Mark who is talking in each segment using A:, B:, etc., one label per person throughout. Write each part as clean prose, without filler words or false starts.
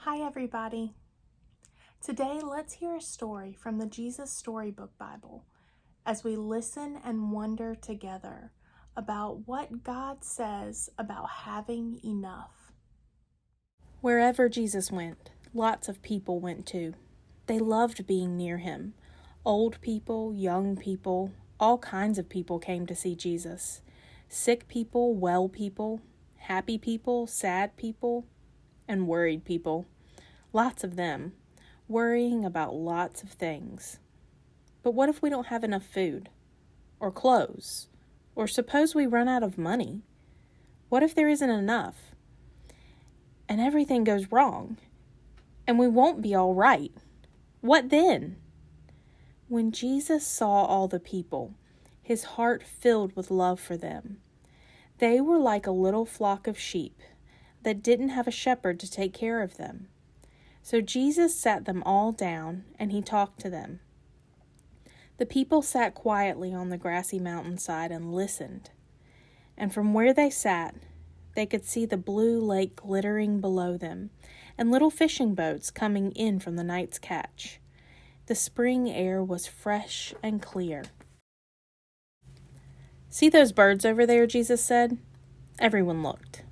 A: Hi everybody. Today let's hear a story from the Jesus Storybook Bible as we listen and wonder together about what God says about having enough.
B: Wherever Jesus went, lots of people went too. They loved being near him. Old people, young people, all kinds of people came to see Jesus. Sick people, well people, happy people, sad people, and worried people. Lots of them, worrying about lots of things. But what if we don't have enough food? Or clothes? Or suppose we run out of money? What if there isn't enough? And everything goes wrong? And we won't be all right? What then? When Jesus saw all the people, his heart filled with love for them. They were like a little flock of sheep that didn't have a shepherd to take care of them. So Jesus sat them all down, and he talked to them. The people sat quietly on the grassy mountainside and listened. And from where they sat, they could see the blue lake glittering below them, and little fishing boats coming in from the night's catch. The spring air was fresh and clear. "See those birds over there," Jesus said. Everyone looked.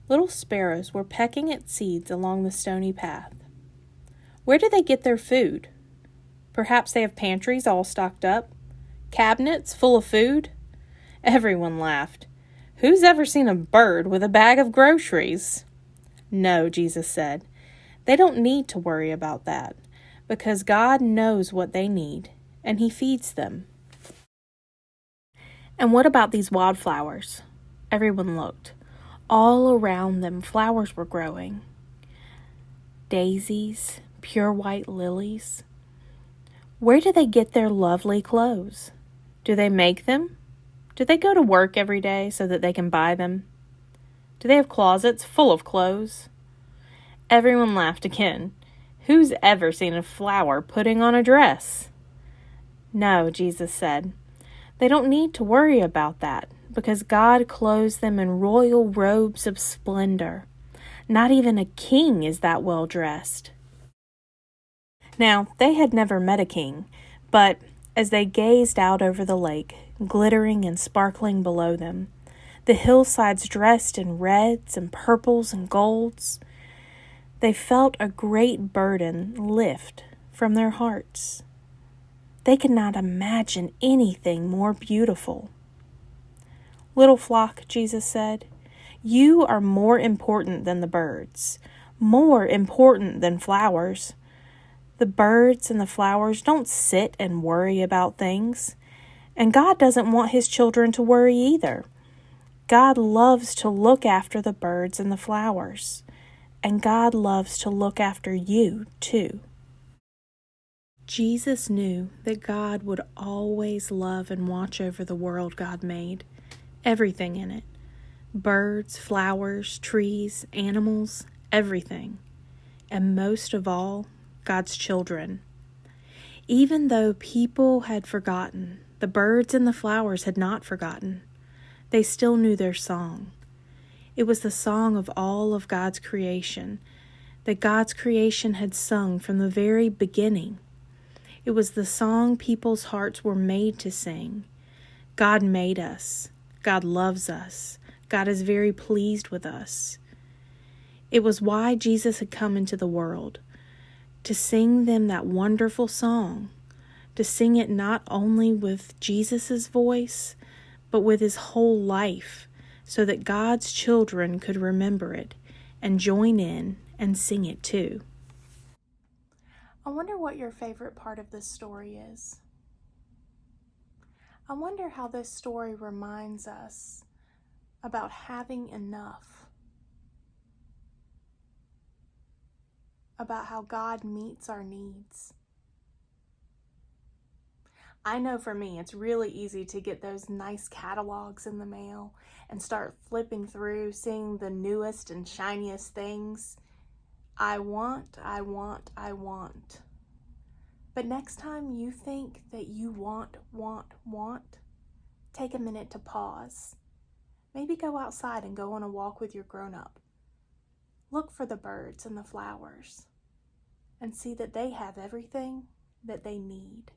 B: Little sparrows were pecking at seeds along the stony path. Where do they get their food? Perhaps they have pantries all stocked up? Cabinets full of food? Everyone laughed. Who's ever seen a bird with a bag of groceries? No, Jesus said. They don't need to worry about that, because God knows what they need, and he feeds them. And what about these wildflowers? Everyone looked. All around them, flowers were growing. Daisies, pure white lilies. Where do they get their lovely clothes? Do they make them? Do they go to work every day so that they can buy them? Do they have closets full of clothes? Everyone laughed again. Who's ever seen a flower putting on a dress? No, Jesus said. They don't need to worry about that, because God clothes them in royal robes of splendor. Not even a king is that well dressed. Now, they had never met a king, but as they gazed out over the lake, glittering and sparkling below them, the hillsides dressed in reds and purples and golds, they felt a great burden lift from their hearts. They could not imagine anything more beautiful. Little flock, Jesus said, you are more important than the birds, more important than flowers. The birds and the flowers don't sit and worry about things, and God doesn't want his children to worry either. God loves to look after the birds and the flowers, and God loves to look after you too. Jesus knew that God would always love and watch over the world God made, everything in it. Birds, flowers, trees, animals, everything. And most of all, God's children. Even though people had forgotten, the birds and the flowers had not forgotten. They still knew their song. It was the song of all of God's creation, that God's creation had sung from the very beginning. It was the song people's hearts were made to sing. God made us. God loves us. God is very pleased with us. It was why Jesus had come into the world, to sing them that wonderful song, to sing it not only with Jesus' voice, but with his whole life, so that God's children could remember it and join in and sing it too.
A: I wonder what your favorite part of this story is. I wonder how this story reminds us about having enough, about how God meets our needs. I know for me, it's really easy to get those nice catalogs in the mail and start flipping through, seeing the newest and shiniest things. I want. But next time you think that you want, take a minute to pause. Maybe go outside and go on a walk with your grown-up. Look for the birds and the flowers and see that they have everything that they need.